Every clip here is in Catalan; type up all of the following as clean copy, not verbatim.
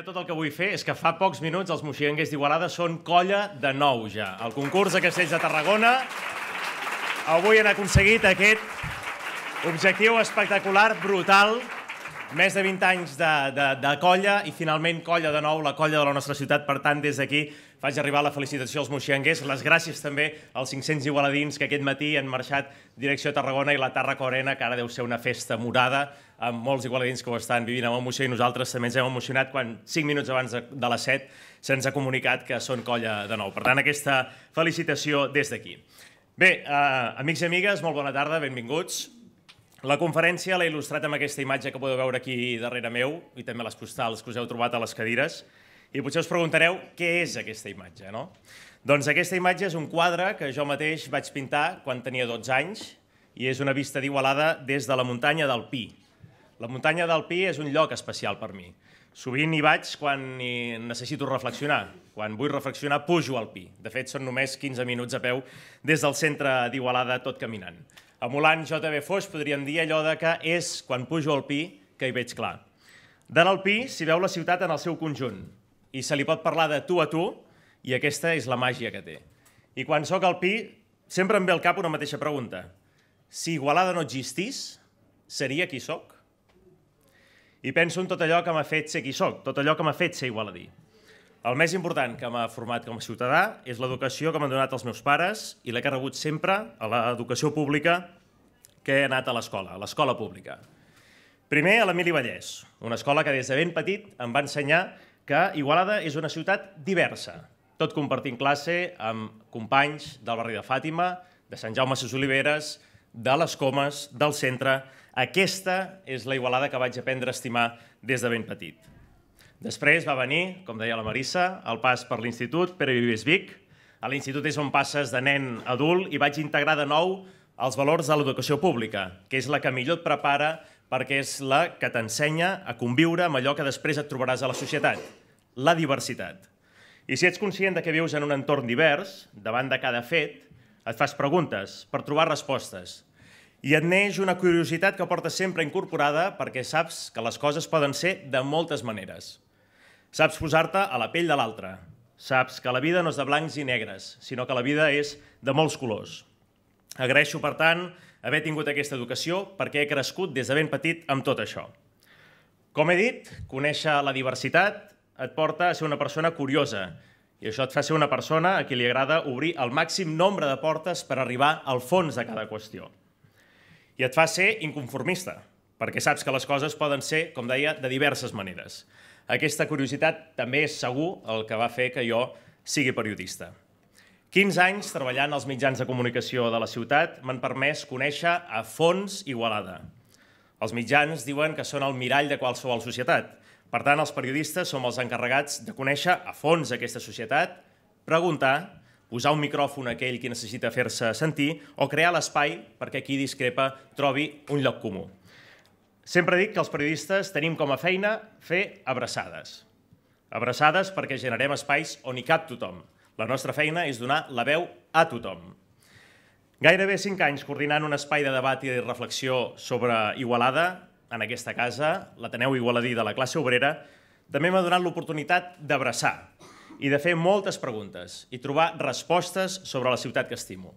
tot el que vull fer és que fa pocs minuts els moixigangers d'Igualada són colla de nou ja. El concurs de castells de Tarragona avui han aconseguit aquest objectiu espectacular, brutal, més de 20 anys de colla i finalment colla de nou, la colla de la nostra ciutat. Per tant, des d'aquí faig arribar la felicitació als moixigangers, les gràcies també als 500 igualadins que aquest matí han marxat direcció a Tarragona i la Tàrraco Arena, que ara deu ser una festa morada, amb molts igualadins que ho estan vivint amb emoció, i nosaltres també ens hem emocionat quan 5 minuts abans de les 7 se'ns ha comunicat que són colla de nou. Per tant, aquesta felicitació des d'aquí. Bé, amics i amigues, molt bona tarda, benvinguts. La conferència l'he il·lustrat amb aquesta imatge que podeu veure aquí darrere meu i també les postals que us heu trobat a les cadires. I potser us preguntareu què és aquesta imatge, no? Doncs aquesta imatge és un quadre que jo mateix vaig pintar quan tenia 12 anys i és una vista d'Igualada des de la muntanya del Pi. La muntanya del Pi és un lloc especial per mi. Sovint hi vaig quan necessito reflexionar. Quan vull reflexionar, pujo al Pi. De fet, són només 15 minuts a peu des del centre d'Igualada, tot caminant. Emulant JB Foix, podríem dir allò que és, quan pujo al Pi, que hi veig clar. Dalt al Pi s'hi veu la ciutat en el seu conjunt i se li pot parlar de tu a tu i aquesta és la màgia que té. I quan soc al Pi, sempre em ve al cap una mateixa pregunta. Si Igualada no existís, seria qui soc? I penso en tot allò que m'ha fet ser qui soc, tot allò que m'ha fet ser igualadí. El més important que m'ha format com a ciutadà és l'educació que m'han donat els meus pares i la que he rebut sempre a l'educació pública que he anat a l'escola pública. Primer a l'Emili Vallès, una escola que des de ben petit em va ensenyar que Igualada és una ciutat diversa, tot compartint classe amb companys del barri de Fàtima, de Sant Jaume Ses Oliveres, de les Comes, del centre. Aquesta és la Igualada que vaig aprendre a estimar des de ben petit. Després va venir, com deia la Marissa, el pas per l'Institut Pere Vives Vic. A l'Institut és on passes de nen a adult i vaig integrar de nou els valors de l'educació pública, que és la que millor et prepara perquè és la que t'ensenya a conviure amb allò que després et trobaràs a la societat, la diversitat. I si ets conscient que vius en un entorn divers, davant de cada fet, et fas preguntes per trobar respostes. I et neix una curiositat que portes sempre incorporada perquè saps que les coses poden ser de moltes maneres. Saps posar-te a la pell de l'altre. Saps que la vida no és de blancs i negres, sinó que la vida és de molts colors. Agraeixo, per tant, haver tingut aquesta educació perquè he crescut des de ben petit amb tot això. Com he dit, conèixer la diversitat et porta a ser una persona curiosa i això et fa ser una persona a qui li agrada obrir el màxim nombre de portes per arribar al fons de cada qüestió. I et fa ser inconformista, perquè saps que les coses poden ser, com deia, de diverses maneres. Aquesta curiositat també és segur el que va fer que jo sigui periodista. 15 anys treballant als mitjans de comunicació de la ciutat m'han permès conèixer a fons Igualada. Els mitjans diuen que són el mirall de qualsevol societat. Per tant, els periodistes som els encarregats de conèixer a fons aquesta societat, preguntar, posar un micròfon a aquell qui necessita fer-se sentir o crear l'espai perquè qui discrepa trobi un lloc comú. Sempre dic que els periodistes tenim com a feina fer abraçades. Abraçades perquè generem espais on hi cap tothom. La nostra feina és donar la veu a tothom. Gairebé 5 anys coordinant un espai de debat i de reflexió sobre Igualada, en aquesta casa, l'Ateneu Igualadí de la classe obrera, també m'ha donat l'oportunitat d'abraçar i de fer moltes preguntes i trobar respostes sobre la ciutat que estimo.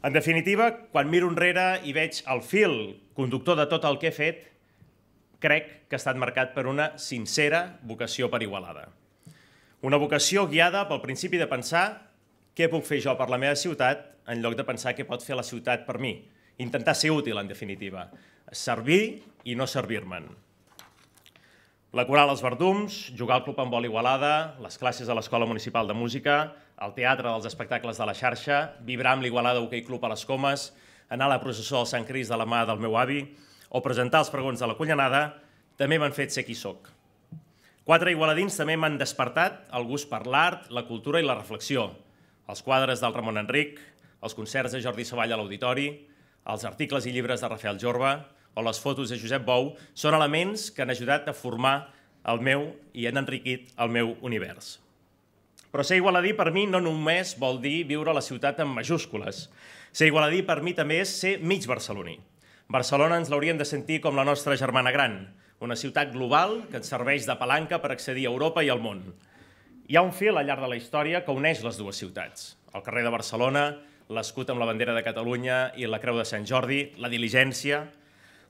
En definitiva, quan miro enrere i veig el fil conductor de tot el que he fet, crec que ha estat marcat per una sincera vocació per Igualada. Una vocació guiada pel principi de pensar què puc fer jo per la meva ciutat en lloc de pensar què pot fer la ciutat per mi. Intentar ser útil, en definitiva. Servir i no servir-me'n. La coral als Verdums, jugar al Club Handbol Igualada, les classes a l'Escola Municipal de Música, el teatre dels espectacles de la xarxa, vibrar amb l'Igualada Hoquei Club a les Comes, anar a la processó del Sant Crist de la mà del meu avi o presentar els pregons de la Cullanada, també m'han fet ser qui soc. 4 igualadins també m'han despertat el gust per l'art, la cultura i la reflexió. Els quadres del Ramon Enric, els concerts de Jordi Savall a l'Auditori, els articles i llibres de Rafael Jorba o les fotos de Josep Bou són elements que han ajudat a formar el meu i han enriquit el meu univers. Però ser igualadí per mi no només vol dir viure a la ciutat en majúscules. Ser igualadí per mi també és ser mig barceloní. Barcelona ens l'hauríem de sentir com la nostra germana gran, una ciutat global que ens serveix de palanca per accedir a Europa i al món. Hi ha un fil al llarg de la història que uneix les dues ciutats. El carrer de Barcelona, l'escut amb la bandera de Catalunya i la creu de Sant Jordi, la diligència.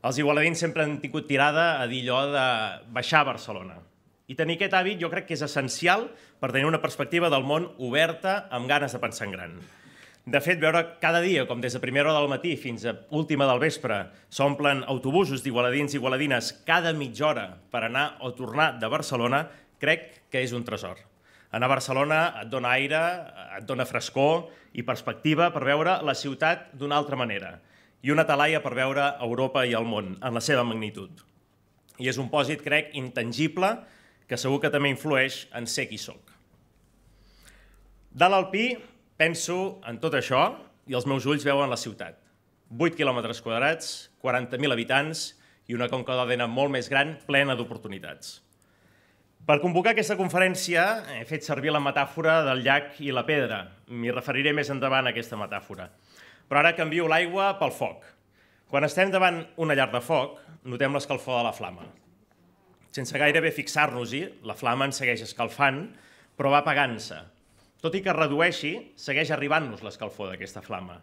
Els igualadins sempre han tingut tirada a dir allò de baixar a Barcelona. I tenir aquest hàbit jo crec que és essencial per tenir una perspectiva del món oberta amb ganes de pensar en gran. De fet, veure cada dia, com des de primera hora del matí fins a última del vespre, s'omplen autobusos d'igualadins i igualadines cada mitja hora per anar o tornar de Barcelona, crec que és un tresor. Anar a Barcelona et dona aire, et dona frescor i perspectiva per veure la ciutat d'una altra manera i una talaia per veure Europa i el món en la seva magnitud. I és un pòsit, crec, intangible que segur que també influeix en ser qui soc. Dalt al Pi penso en tot això i els meus ulls veuen la ciutat. 8 quilòmetres quadrats, 40.000 habitants i una conca d'Òdena molt més gran, plena d'oportunitats. Per convocar aquesta conferència he fet servir la metàfora del llac i la pedra. M'hi referiré més endavant a aquesta metàfora. Però ara canvio l'aigua pel foc. Quan estem davant una llar de foc, notem l'escalfor de la flama. Sense gairebé fixar-nos-hi, la flama ens segueix escalfant, però va apagant-se. Tot i que redueixi, segueix arribant-nos l'escalfor d'aquesta flama.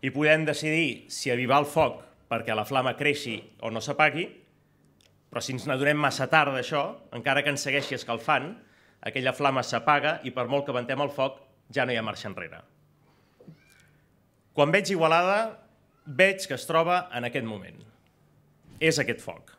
I podem decidir si avivar el foc perquè la flama creixi o no s'apagui, però si ens n'adonem massa tard d'això, encara que ens segueixi escalfant, aquella flama s'apaga i per molt que aventem el foc ja no hi ha marxa enrere. Quan veig Igualada, veig que es troba en aquest moment. És aquest foc.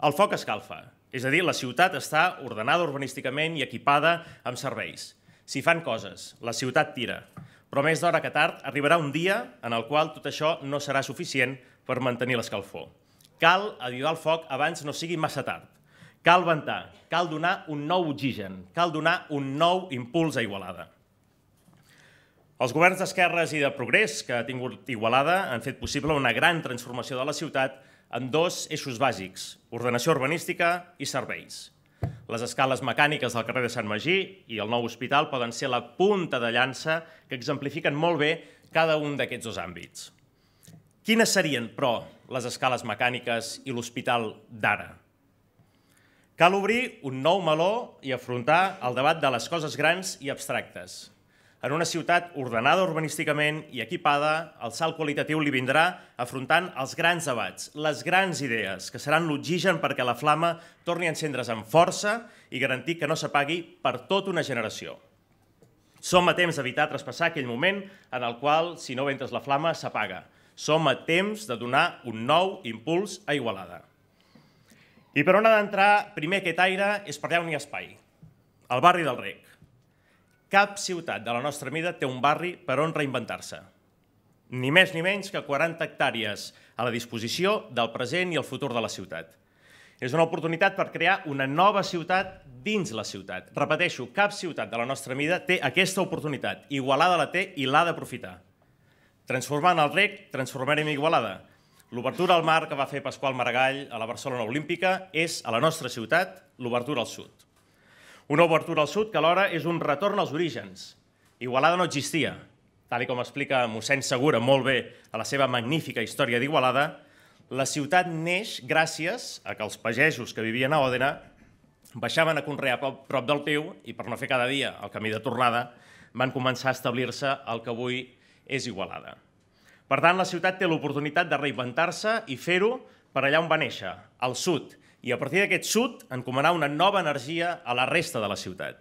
El foc escalfa, és a dir, la ciutat està ordenada urbanísticament i equipada amb serveis. S'hi fan coses, la ciutat tira, però més d'hora que tard arribarà un dia en el qual tot això no serà suficient per mantenir l'escalfor. Cal avivar el foc abans no sigui massa tard. Cal ventar, cal donar un nou oxigen, cal donar un nou impuls a Igualada. Els governs d'esquerres i de progrés que ha tingut Igualada han fet possible una gran transformació de la ciutat amb dos eixos bàsics, ordenació urbanística i serveis. Les escales mecàniques del carrer de Sant Magí i el nou hospital poden ser la punta de llança que exemplifiquen molt bé cada un d'aquests dos àmbits. Quines serien, però, les escales mecàniques i l'hospital d'ara? Cal obrir un nou meló i afrontar el debat de les coses grans i abstractes. En una ciutat ordenada urbanísticament i equipada, el salt qualitatiu li vindrà afrontant els grans debats, les grans idees, que seran l'oxigen perquè la flama torni a encendre's amb força i garantir que no s'apagui per tota una generació. Som a temps d'evitar traspassar aquell moment en el qual, si no ventes la flama, s'apaga. Som a temps de donar un nou impuls a Igualada. I per on ha d'entrar primer aquest aire és per allà on hi ha espai, al barri del Rec. Cap ciutat de la nostra mida té un barri per on reinventar-se. Ni més ni menys que 40 hectàrees a la disposició del present i el futur de la ciutat. És una oportunitat per crear una nova ciutat dins la ciutat. Repeteixo, cap ciutat de la nostra mida té aquesta oportunitat. Igualada la té i l'ha d'aprofitar. Transformant el Rec, transformarem Igualada. L'obertura al mar que va fer Pasqual Maragall a la Barcelona Olímpica és, a la nostra ciutat, l'obertura al sud. Una obertura al sud que alhora és un retorn als orígens. Igualada no existia. Tal com explica mossèn Segura molt bé a la seva magnífica història d'Igualada, la ciutat neix gràcies a que els pagesos que vivien a Òdena baixaven a conrear prop del riu i per no fer cada dia el camí de tornada van començar a establir-se al que avui és Igualada. Per tant, la ciutat té l'oportunitat de reinventar-se i fer-ho per allà on va néixer, al sud, i a partir d'aquest sud encomanar una nova energia a la resta de la ciutat.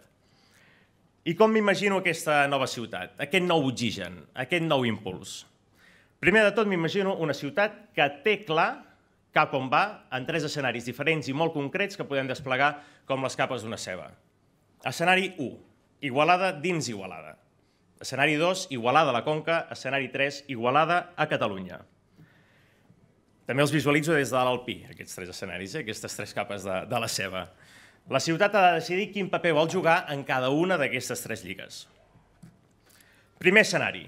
I com m'imagino aquesta nova ciutat, aquest nou oxigen, aquest nou impuls? Primer de tot m'imagino una ciutat que té clar cap on va en 3 escenaris diferents i molt concrets que podem desplegar com les capes d'una ceba. Escenari 1, Igualada dins Igualada. Escenari 2, Igualada a la Conca. Escenari 3, Igualada a Catalunya. També els visualitzo des de dalt al Pi, aquests 3 escenaris, aquestes 3 capes de la ceba. La ciutat ha de decidir quin paper vol jugar en cada una d'aquestes 3 lligues. Primer escenari,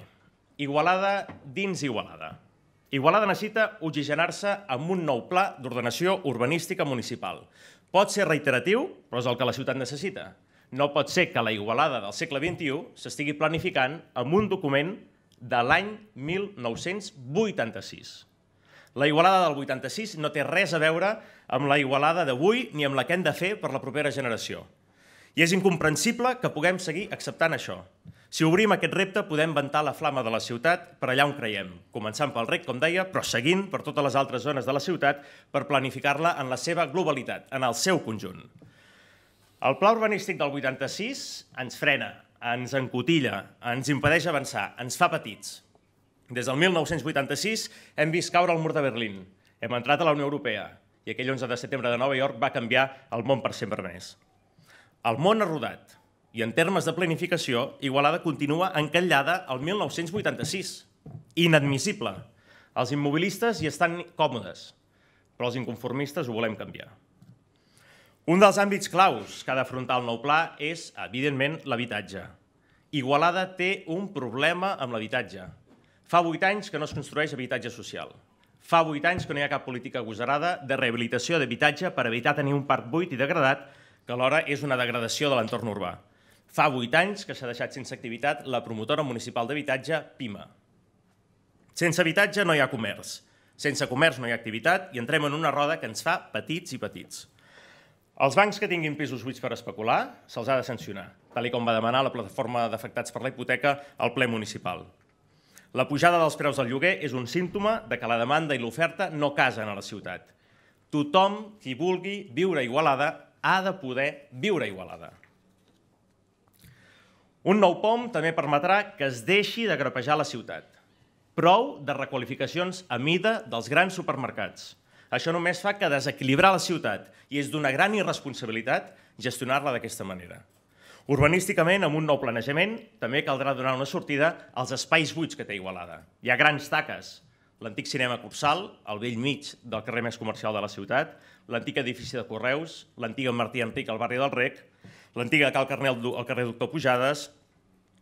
Igualada dins Igualada. Igualada necessita oxigenar-se amb un nou pla d'ordenació urbanística municipal. Pot ser reiteratiu, però és el que la ciutat necessita. No pot ser que la Igualada del segle XXI s'estigui planificant amb un document de l'any 1986. La Igualada del 86 no té res a veure amb la Igualada d'avui ni amb la que hem de fer per la propera generació. I és incomprensible que puguem seguir acceptant això. Si obrim aquest repte, podem ventar la flama de la ciutat per allà on creiem, començant pel rec, com deia, però seguint per totes les altres zones de la ciutat per planificar-la en la seva globalitat, en el seu conjunt. El pla urbanístic del 86 ens frena, ens encotilla, ens impedeix avançar, ens fa petits. Des del 1986 hem vist caure el mur de Berlín, hem entrat a la Unió Europea i aquell 11 de setembre de Nova York va canviar el món per sempre més. El món ha rodat i en termes de planificació, Igualada continua encallada al 1986. Inadmissible. Els immobilistes hi estan còmodes, però els inconformistes ho volem canviar. Un dels àmbits claus que ha d'afrontar el nou pla és, evidentment, l'habitatge. Igualada té un problema amb l'habitatge. Fa 8 anys que no es construeix habitatge social. Fa 8 anys que no hi ha cap política agosarada de rehabilitació d'habitatge per evitar tenir un parc buit i degradat, que alhora és una degradació de l'entorn urbà. Fa 8 anys que s'ha deixat sense activitat la promotora municipal d'habitatge, PIMA. Sense habitatge no hi ha comerç. Sense comerç no hi ha activitat i entrem en una roda que ens fa petits i petits. Els bancs que tinguin pisos buits per especular se'ls ha de sancionar, tal com va demanar la plataforma d'afectats per la hipoteca al ple municipal. La pujada dels preus del lloguer és un símptoma de que la demanda i l'oferta no casen a la ciutat. Tothom qui vulgui viure a Igualada ha de poder viure a Igualada. Un nou POM també permetrà que es deixi de grapejar la ciutat. Prou de requalificacions a mida dels grans supermercats. Això només fa que desequilibrar la ciutat i és d'una gran irresponsabilitat gestionar-la d'aquesta manera. Urbanísticament, amb un nou planejament, també caldrà donar una sortida als espais buits que té Igualada. Hi ha grans taques. L'antic cinema Cursal, al vell mig del carrer més comercial de la ciutat, l'antic edifici de Correus, l'antiga Martí Antic al barri del Rec, l'antiga Cal Carnel al carrer Doctor Pujades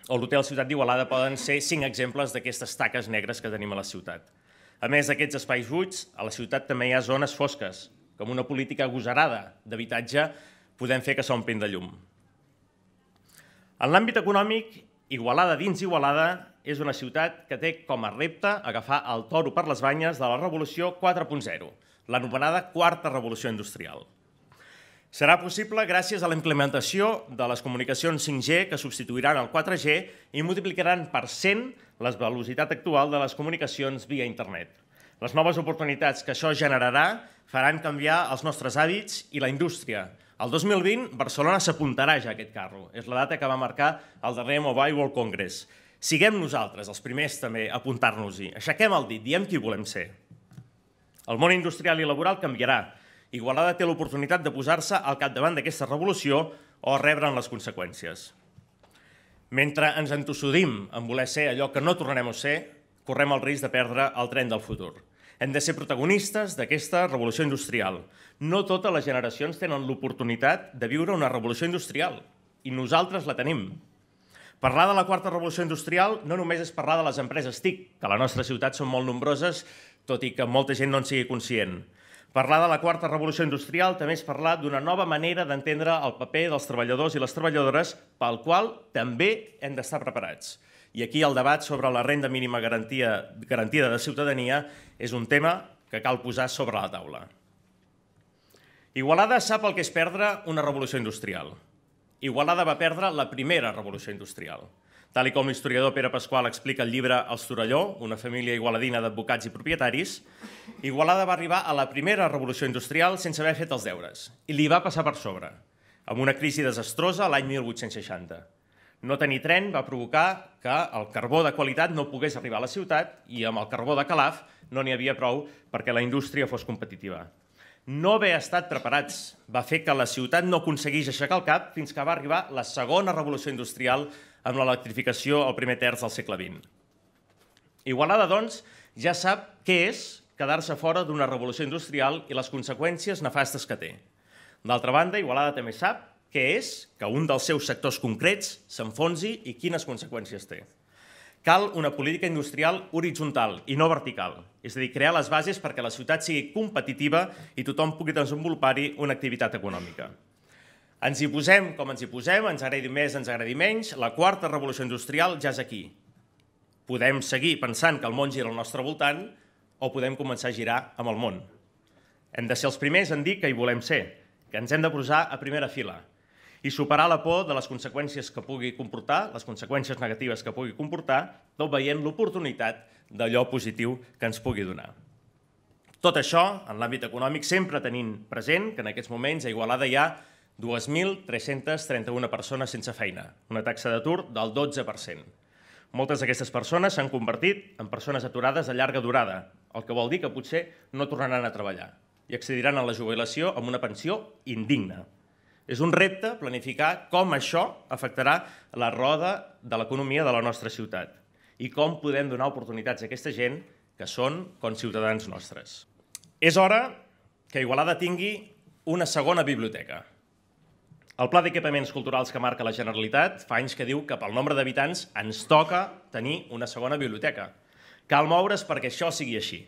o l'hotel Ciutat d'Igualada poden ser 5 exemples d'aquestes taques negres que tenim a la ciutat. A més d'aquests espais buits, a la ciutat també hi ha zones fosques, que amb una política agosarada d'habitatge podem fer que s'omplin de llum. En l'àmbit econòmic, Igualada dins Igualada és una ciutat que té com a repte agafar el toro per les banyes de la Revolució 4.0, l'anomenada Quarta Revolució Industrial. Serà possible gràcies a la implementació de les comunicacions 5G que substituiran el 4G i multiplicaran per 100 la velocitat actual de les comunicacions via internet. Les noves oportunitats que això generarà faran canviar els nostres hàbits i la indústria. El 2020, Barcelona s'apuntarà ja a aquest carro. És la data que va marcar el darrer Mobile World Congress. Siguem nosaltres els primers també a apuntar-nos-hi. Aixequem el dit, diem qui volem ser. El món industrial i laboral canviarà. Igualada té l'oportunitat de posar-se al capdavant d'aquesta revolució o rebre'n les conseqüències. Mentre ens entossudim en voler ser allò que no tornarem a ser, correm el risc de perdre el tren del futur. Hem de ser protagonistes d'aquesta revolució industrial. No totes les generacions tenen l'oportunitat de viure una revolució industrial i nosaltres la tenim. Parlar de la quarta revolució industrial no només és parlar de les empreses TIC, que a la nostra ciutat són molt nombroses, tot i que molta gent no en sigui conscient. Parlar de la quarta revolució industrial també és parlar d'una nova manera d'entendre el paper dels treballadors i les treballadores pel qual també hem d'estar preparats. I aquí el debat sobre la renda mínima garantida de ciutadania és un tema que cal posar sobre la taula. Igualada sap el que és perdre una revolució industrial. Igualada va perdre la primera revolució industrial. Tal com l'historiador Pere Pasqual explica al llibre Els Torelló, una família igualadina d'advocats i propietaris, Igualada va arribar a la primera revolució industrial sense haver fet els deures i li va passar per sobre, amb una crisi desastrosa l'any 1860. No tenir tren va provocar que el carbó de qualitat no pogués arribar a la ciutat i amb el carbó de calaf no n'hi havia prou perquè la indústria fos competitiva. No haver estat preparats va fer que la ciutat no aconseguís aixecar el cap fins que va arribar la segona revolució industrial amb l'electrificació al primer terç del segle XX. Igualada, doncs, ja sap què és quedar-se fora d'una revolució industrial i les conseqüències nefastes que té. D'altra banda, Igualada també sap què és que un dels seus sectors concrets s'enfonsi i quines conseqüències té. Cal una política industrial horitzontal i no vertical, és a dir, crear les bases perquè la ciutat sigui competitiva i tothom pugui desenvolupar-hi una activitat econòmica. Ens hi posem com ens hi posem, ens agradi més, ens agradi menys, la quarta revolució industrial ja és aquí. Podem seguir pensant que el món gira al nostre voltant o podem començar a girar amb el món. Hem de ser els primers en dir que hi volem ser, que ens hem de posar a primera fila i superar la por de les conseqüències que pugui comportar, les conseqüències negatives que pugui comportar, tot veient l'oportunitat d'allò positiu que ens pugui donar. Tot això, en l'àmbit econòmic, sempre tenint present que en aquests moments a Igualada hi ha 2.331 persones sense feina, una taxa d'atur del 12%. Moltes d'aquestes persones s'han convertit en persones aturades de llarga durada, el que vol dir que potser no tornaran a treballar i accediran a la jubilació amb una pensió indigna. És un repte planificar com això afectarà la roda de l'economia de la nostra ciutat i com podem donar oportunitats a aquesta gent que són conciutadans nostres. És hora que Igualada tingui una segona biblioteca. El Pla d'Equipaments Culturals que marca la Generalitat fa anys que diu que pel nombre d'habitants ens toca tenir una segona biblioteca. Cal moure's perquè això sigui així.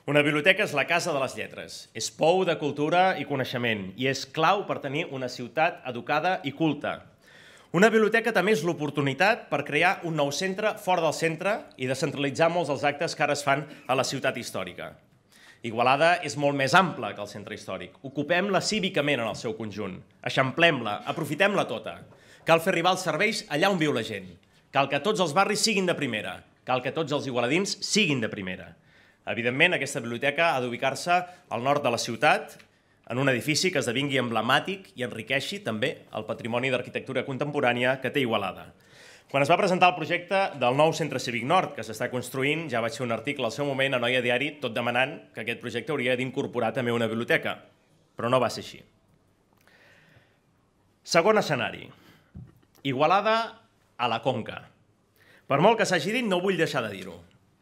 Una biblioteca és la casa de les lletres, és pou de cultura i coneixement i és clau per tenir una ciutat educada i culta. Una biblioteca també és l'oportunitat per crear un nou centre fora del centre i descentralitzar molts dels actes que ara es fan a la ciutat històrica. Igualada és molt més ampla que el centre històric. Ocupem-la cívicament en el seu conjunt, eixamplem-la, aprofitem-la tota. Cal fer arribar els serveis allà on viu la gent. Cal que tots els barris siguin de primera. Cal que tots els igualadins siguin de primera. Evidentment, aquesta biblioteca ha d'ubicar-se al nord de la ciutat, en un edifici que esdevingui emblemàtic i enriqueixi també el patrimoni d'arquitectura contemporània que té Igualada. Quan es va presentar el projecte del nou Centre Cívic Nord, que s'està construint, ja vaig fer un article al seu moment a Noia Diari, tot demanant que aquest projecte hauria d'incorporar també una biblioteca, però no va ser així. Segon escenari. Igualada a la Conca. Per molt que s'hagi dit, no vull deixar de dir-ho.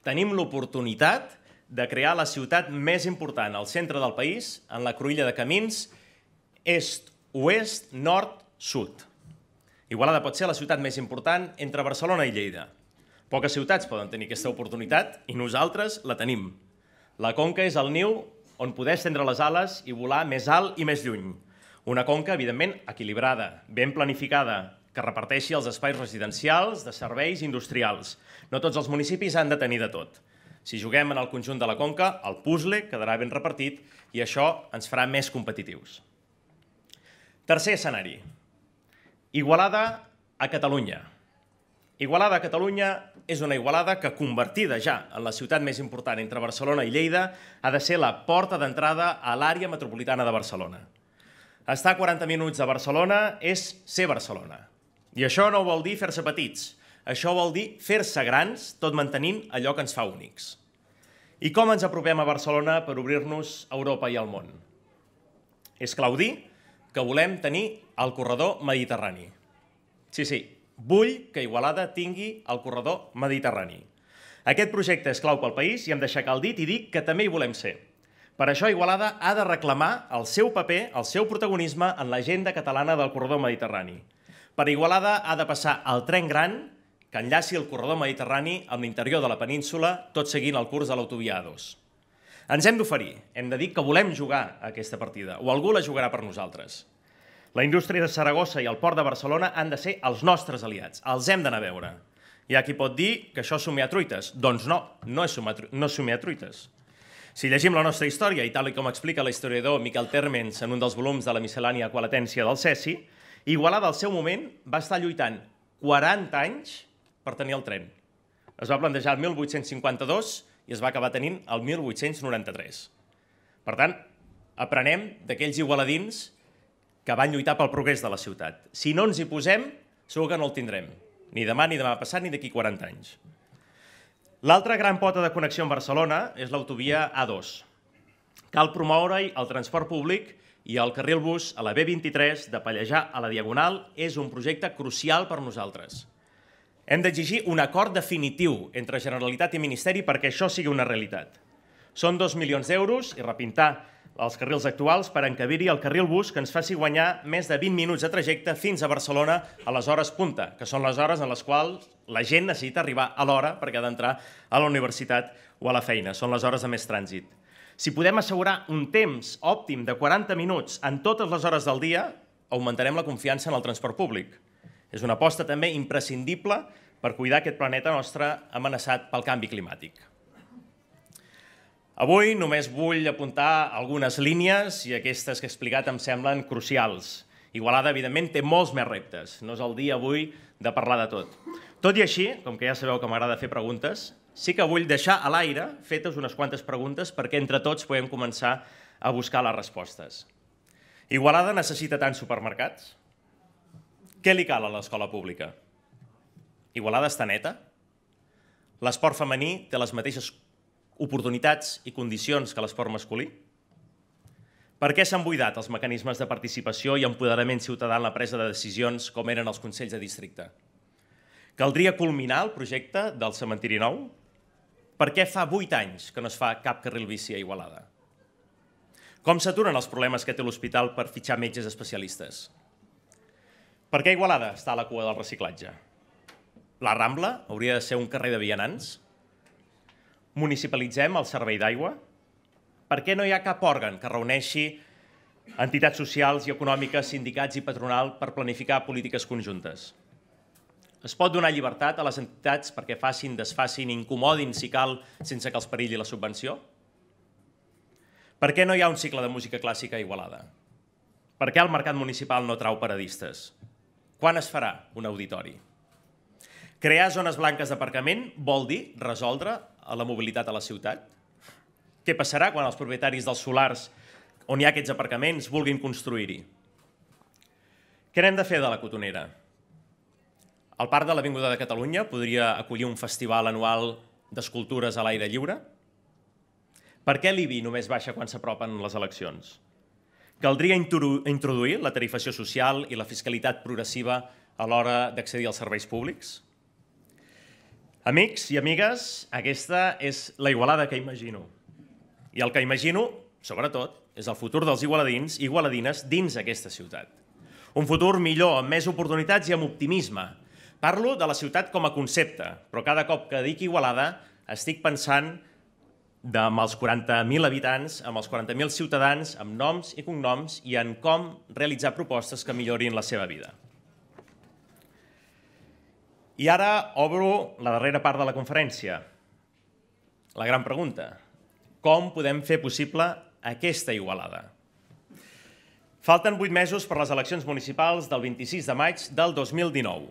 Tenim l'oportunitat de crear la ciutat més important al centre del país, en la cruïlla de camins est, oest, nord, sud. Igualada pot ser la ciutat més important entre Barcelona i Lleida. Poques ciutats poden tenir aquesta oportunitat i nosaltres la tenim. La Conca és el niu on poder estendre les ales i volar més alt i més lluny. Una conca, evidentment, equilibrada, ben planificada, que reparteixi els espais residencials, de serveis industrials. No tots els municipis han de tenir de tot. Si juguem en el conjunt de la conca, el puzzle quedarà ben repartit i això ens farà més competitius. Tercer escenari. Igualada a Catalunya. Igualada a Catalunya és una Igualada que, convertida ja en la ciutat més important entre Barcelona i Lleida, ha de ser la porta d'entrada a l'àrea metropolitana de Barcelona. Estar a 40 minuts de Barcelona és ser Barcelona. I això no vol dir fer-se petits. Això vol dir fer-se grans, tot mantenint allò que ens fa únics. I com ens apropem a Barcelona per obrir-nos a Europa i al món? És clau dir que volem tenir el corredor mediterrani. Sí, vull que Igualada tingui el corredor mediterrani. Aquest projecte és clau pel país i hem d'aixecar el dit i dir que també hi volem ser. Per això Igualada ha de reclamar el seu paper, el seu protagonisme en l'agenda catalana del corredor mediterrani. Per Igualada ha de passar el tren gran que enllaci el corredor mediterrani amb l'interior de la península, tot seguint el curs de l'autovia A2. Ens hem d'oferir, hem de dir que volem jugar a aquesta partida, o algú la jugarà per nosaltres. La indústria de Saragossa i el port de Barcelona han de ser els nostres aliats, els hem d'anar a veure. Hi ha qui pot dir que això és somiar truites. Doncs no, no és somiar truites. Si llegim la nostra història, i tal com explica l'historiador Miquel Térmens en un dels volums de la miscel·lània Aqualatència del Cesi, Igualada al seu moment va estar lluitant 40 anys per tenir el tren. Es va plantejar el 1852 i es va acabar tenint el 1893. Per tant, aprenem d'aquells igualadins que van lluitar pel progrés de la ciutat. Si no ens hi posem, segur que no el tindrem. Ni demà passat, ni d'aquí 40 anys. L'altra gran pota de connexió amb Barcelona és l'autovia A2. Cal promoure-hi el transport públic i el carril bus a la B23 de Pallejà a la Diagonal és un projecte crucial per nosaltres. Hem d'exigir un acord definitiu entre Generalitat i Ministeri perquè això sigui una realitat. Són 2 milions d'euros i repintar els carrils actuals per encabir-hi el carril bus que ens faci guanyar més de 20 minuts de trajecte fins a Barcelona a les hores punta, que són les hores en les quals la gent necessita arribar a l'hora perquè ha d'entrar a la universitat o a la feina. Són les hores de més trànsit. Si podem assegurar un temps òptim de 40 minuts en totes les hores del dia, augmentarem la confiança en el transport públic. És una aposta també imprescindible per cuidar aquest planeta nostre amenaçat pel canvi climàtic. Avui només vull apuntar algunes línies i aquestes que he explicat em semblen crucials. Igualada, evidentment, té molts més reptes. No és el dia avui de parlar de tot. Tot i així, com que ja sabeu que m'agrada fer preguntes, sí que vull deixar a l'aire fetes unes quantes preguntes perquè entre tots podem començar a buscar les respostes. Igualada necessita tants supermercats? Què li cal a l'escola pública? Igualada està neta? L'esport femení té les mateixes oportunitats i condicions que l'esport masculí? Per què s'han buidat els mecanismes de participació i empoderament ciutadà en la presa de decisions com eren els consells de districte? Caldria culminar el projecte del cementiri nou? Per què fa 8 anys que no es fa cap carril bici a Igualada? Com s'aturen els problemes que té l'hospital per fitxar metges especialistes? Per què Igualada està a la cua del reciclatge? La Rambla hauria de ser un carrer de vianants? Municipalitzem el servei d'aigua? Per què no hi ha cap òrgan que reuneixi entitats socials i econòmiques, sindicats i patronal per planificar polítiques conjuntes? Es pot donar llibertat a les entitats perquè facin, desfacin, incomodin si cal sense que els perilli la subvenció? Per què no hi ha un cicle de música clàssica a Igualada? Per què el mercat municipal no trau paradistes? Quan es farà un auditori? Crear zones blanques d'aparcament vol dir resoldre la mobilitat a la ciutat? Què passarà quan els propietaris dels solars on hi ha aquests aparcaments vulguin construir-hi? Què n'hem de fer de la Cotonera? El Parc de l'Avinguda de Catalunya podria acollir un festival anual d'escultures a l'aire lliure? Per què l'IBI només baixa quan s'apropen les eleccions? Caldria introduir la tarifació social i la fiscalitat progressiva a l'hora d'accedir als serveis públics? Amics i amigues, aquesta és la Igualada que imagino. I el que imagino, sobretot, és el futur dels igualadins i igualadines dins aquesta ciutat. Un futur millor, amb més oportunitats i amb optimisme. Parlo de la ciutat com a concepte, però cada cop que dic Igualada estic pensant amb els 40.000 habitants, amb els 40.000 ciutadans, amb noms i cognoms i en com realitzar propostes que millorin la seva vida. I ara obro la darrera part de la conferència. La gran pregunta: com podem fer possible aquesta Igualada? Falten 8 mesos per les eleccions municipals del 26 de maig del 2019,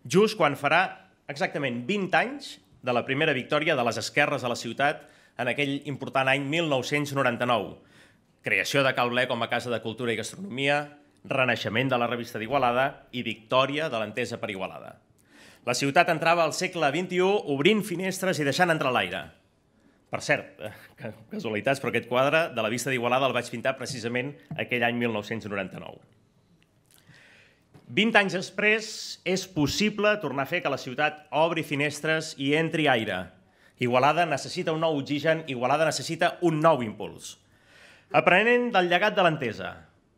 just quan farà exactament 20 anys de la primera victòria de les esquerres a la ciutat en aquell important any 1999. Creació de Cal Ble com a Casa de Cultura i Gastronomia, renaixement de la revista d'Igualada i victòria de l'Entesa per Igualada. La ciutat entrava al segle XXI obrint finestres i deixant entrar l'aire. Per cert, casualitats, però aquest quadre de la vista d'Igualada el vaig pintar precisament aquell any 1999. 20 anys després és possible tornar a fer que la ciutat obri finestres i entri aire. Igualada necessita un nou oxigen, Igualada necessita un nou impuls. Aprenent del llegat de l'Entesa,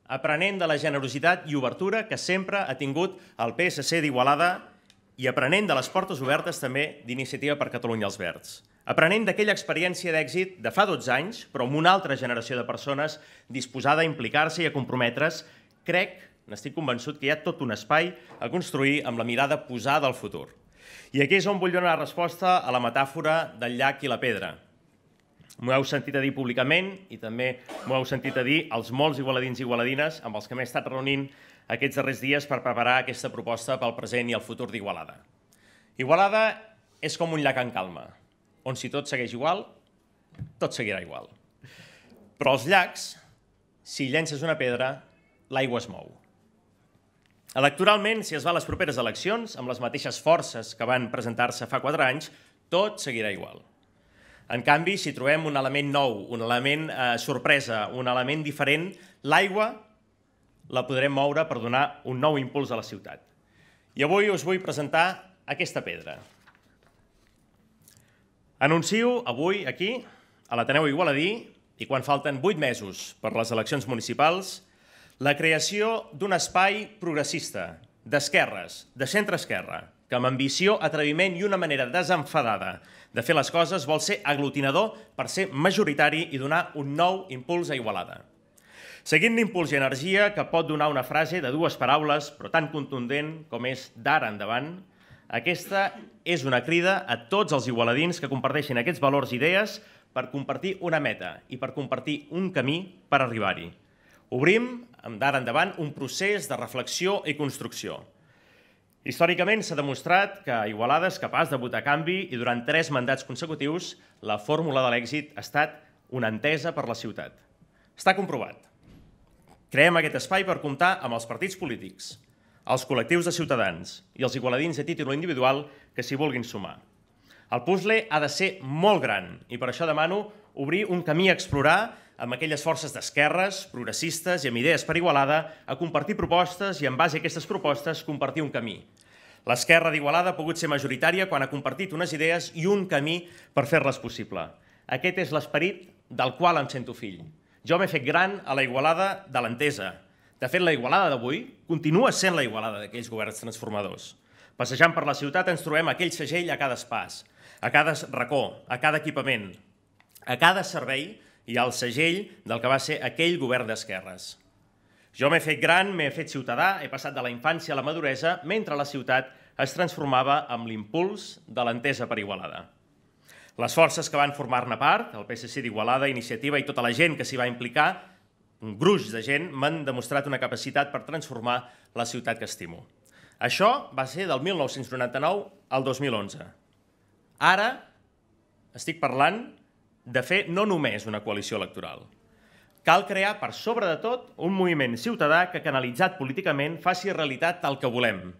aprenent de la generositat i obertura que sempre ha tingut el PSC d'Igualada i aprenent de les portes obertes també d'Iniciativa per Catalunya els Verds. Aprenent d'aquella experiència d'èxit de fa 12 anys, però amb una altra generació de persones disposada a implicar-se i a comprometre's, n'estic convençut que hi ha tot un espai a construir amb la mirada posada al futur. I aquí és on vull donar resposta a la metàfora del llac i la pedra. M'ho heu sentit a dir públicament i també m'ho heu sentit a dir els molts igualadins i igualadines amb els que m'he estat reunint aquests darrers dies per preparar aquesta proposta pel present i el futur d'Igualada. Igualada és com un llac en calma, on si tot segueix igual, tot seguirà igual. Però els llacs, si llences una pedra, l'aigua es mou. Electoralment, si es va a les properes eleccions, amb les mateixes forces que van presentar-se fa 4 anys, tot seguirà igual. En canvi, si trobem un element nou, un element sorpresa, un element diferent, l'aigua la podrem moure per donar un nou impuls a la ciutat. I avui us vull presentar aquesta pedra. Anuncio avui, aquí, a l'Ateneu Igualadí, i quan falten 8 mesos per les eleccions municipals, la creació d'un espai progressista, d'esquerres, de centre-esquerra, que amb ambició, atreviment i una manera desenfadada de fer les coses vol ser aglutinador per ser majoritari i donar un nou impuls a Igualada. Seguint l'impuls i energia que pot donar una frase de 2 paraules, però tan contundent com és d'ara endavant, aquesta és una crida a tots els igualadins que comparteixin aquests valors i idees per compartir una meta i per compartir un camí per arribar-hi. Obrim, d'ara endavant, un procés de reflexió i construcció. Històricament s'ha demostrat que Igualada és capaç de votar canvi i durant 3 mandats consecutius la fórmula de l'èxit ha estat una entesa per la ciutat. Està comprovat. Creem aquest espai per comptar amb els partits polítics, els col·lectius de ciutadans i els igualadins a títol individual que s'hi vulguin sumar. El puzzle ha de ser molt gran i per això demano obrir un camí a explorar amb aquelles forces d'esquerres, progressistes i amb idees per Igualada, a compartir propostes i, en base a aquestes propostes, compartir un camí. L'esquerra d'Igualada ha pogut ser majoritària quan ha compartit unes idees i un camí per fer-les possible. Aquest és l'esperit del qual em sento fill. Jo m'he fet gran a la Igualada de l'entesa. De fet, la Igualada d'avui continua sent la Igualada d'aquells governs transformadors. Passejant per la ciutat ens trobem aquell segell a cada espàs, a cada racó, a cada equipament, a cada servei i al segell del que va ser aquell govern d'esquerres. Jo m'he fet gran, m'he fet ciutadà, he passat de la infància a la maduresa, mentre la ciutat es transformava amb l'impuls de l'entesa per Igualada. Les forces que van formar-ne part, el PSC d'Igualada, Iniciativa i tota la gent que s'hi va implicar, un gruix de gent, m'han demostrat una capacitat per transformar la ciutat que estimo. Això va ser del 1999 al 2011. Ara estic parlant de fer no només una coalició electoral. Cal crear, per sobre de tot, un moviment ciutadà que, canalitzat políticament, faci realitat el que volem.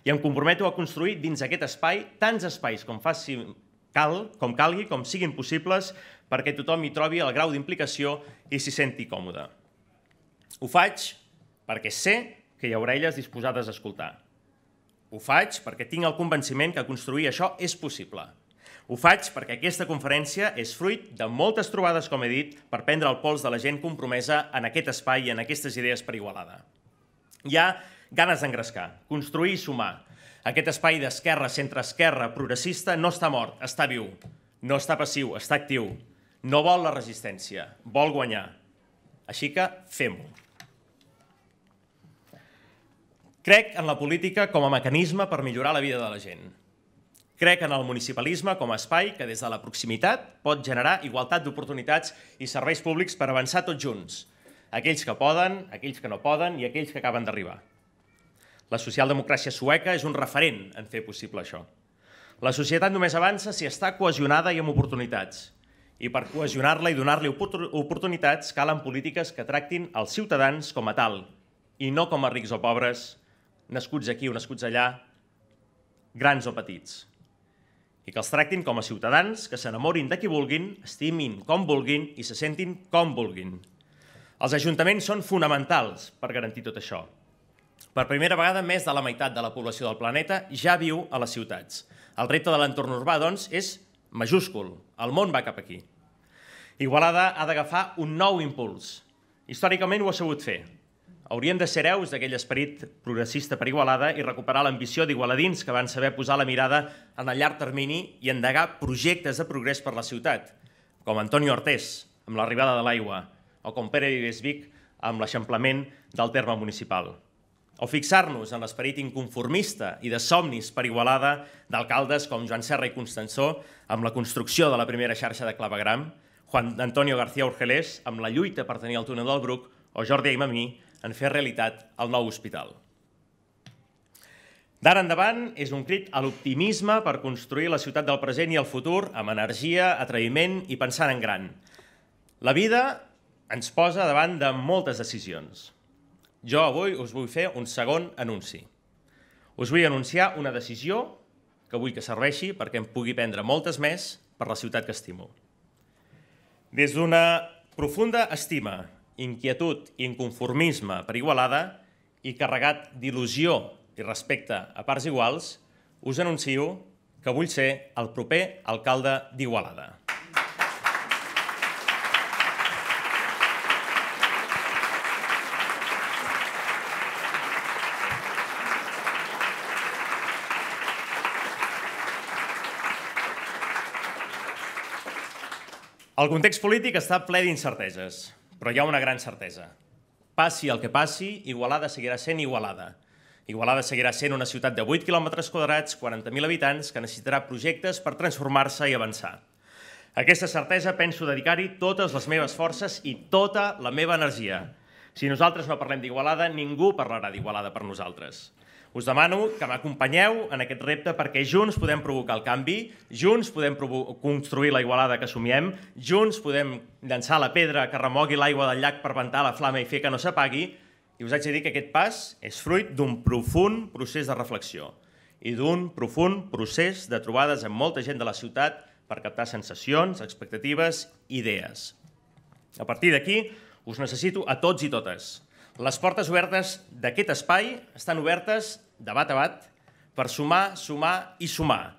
I em comprometo a construir dins aquest espai tants espais com calgui, com siguin possibles, perquè tothom hi trobi el grau d'implicació i s'hi senti còmode. Ho faig perquè sé que hi ha orelles disposades a escoltar. Ho faig perquè tinc el convenciment que construir això és possible. Ho faig perquè aquesta conferència és fruit de moltes trobades, com he dit, per prendre el pols de la gent compromesa en aquest espai i en aquestes idees per Igualada. Hi ha ganes d'engrescar, construir i sumar. Aquest espai d'esquerra, centre-esquerra, progressista, no està mort, està viu. No està passiu, està actiu. No vol la resistència, vol guanyar. Així que fem-ho. Crec en la política com a mecanisme per millorar la vida de la gent. Crec en el municipalisme com a espai que des de la proximitat pot generar igualtat d'oportunitats i serveis públics per avançar tots junts. Aquells que poden, aquells que no poden i aquells que acaben d'arribar. La socialdemocràcia sueca és un referent en fer possible això. La societat només avança si està cohesionada i amb oportunitats. I per cohesionar-la i donar-li oportunitats calen polítiques que tractin els ciutadans com a tal i no com a rics o pobres, nascuts aquí o nascuts allà, grans o petits. I que els tractin com a ciutadans que s'enamorin de qui vulguin, estimin com vulguin i se sentin com vulguin. Els ajuntaments són fonamentals per garantir tot això. Per primera vegada, més de la meitat de la població del planeta ja viu a les ciutats. El repte de l'entorn urbà, doncs, és majúscul. El món va cap aquí. Igualada ha d'agafar un nou impuls. Històricament ho ha sabut fer. Hauríem de ser hereus d'aquell esperit progressista per Igualada i recuperar l'ambició d'igualadins que van saber posar la mirada en el llarg termini i endegar projectes de progrés per la ciutat, com Antonio Artés, amb l'arribada de l'aigua, o com Pere Vives Vic, amb l'eixamplament del terme municipal. O fixar-nos en l'esperit inconformista i de somnis per Igualada d'alcaldes com Joan Serra i Constansó, amb la construcció de la primera xarxa de clavegram, Juan Antonio García Urgelés, amb la lluita per tenir el túnel del Bruc, o Jordi Aymamí, en fer realitat el nou hospital. D'ara endavant és un crit a l'optimisme per construir la ciutat del present i el futur amb energia, atreviment i pensant en gran. La vida ens posa davant de moltes decisions. Jo avui us vull fer un segon anunci. Us vull anunciar una decisió que vull que serveixi perquè em pugui prendre moltes més per la ciutat que estimo. Des d'una profunda estima, inquietud i inconformisme per Igualada i carregat d'il·lusió i respecte a parts iguals, us anuncio que vull ser el proper alcalde d'Igualada. El context polític està ple d'incerteses, però hi ha una gran certesa. Passi el que passi, Igualada seguirà sent Igualada. Igualada seguirà sent una ciutat de 8 quilòmetres quadrats, 40.000 habitants, que necessitarà projectes per transformar-se i avançar. A aquesta certesa penso dedicar-hi totes les meves forces i tota la meva energia. Si nosaltres no parlem d'Igualada, ningú parlarà d'Igualada per nosaltres. Us demano que m'acompanyeu en aquest repte perquè junts podem provocar el canvi, junts podem construir la Igualada que somiem, junts podem llançar la pedra que remogui l'aigua del llac per ventar la flama i fer que no s'apagui, i us haig de dir que aquest pas és fruit d'un profund procés de reflexió i d'un profund procés de trobades amb molta gent de la ciutat per captar sensacions, expectatives i idees. A partir d'aquí, us necessito a tots i totes. Les portes obertes d'aquest espai estan obertes de bat a bat per sumar, sumar i sumar.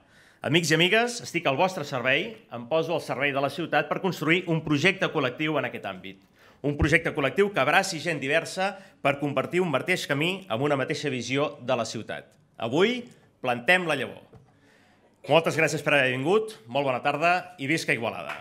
Amics i amigues, estic al vostre servei, em poso al servei de la ciutat per construir un projecte col·lectiu en aquest àmbit. Un projecte col·lectiu que abraci gent diversa per compartir un mateix camí amb una mateixa visió de la ciutat. Avui plantem la llavor. Moltes gràcies per haver vingut, molt bona tarda i visca Igualada.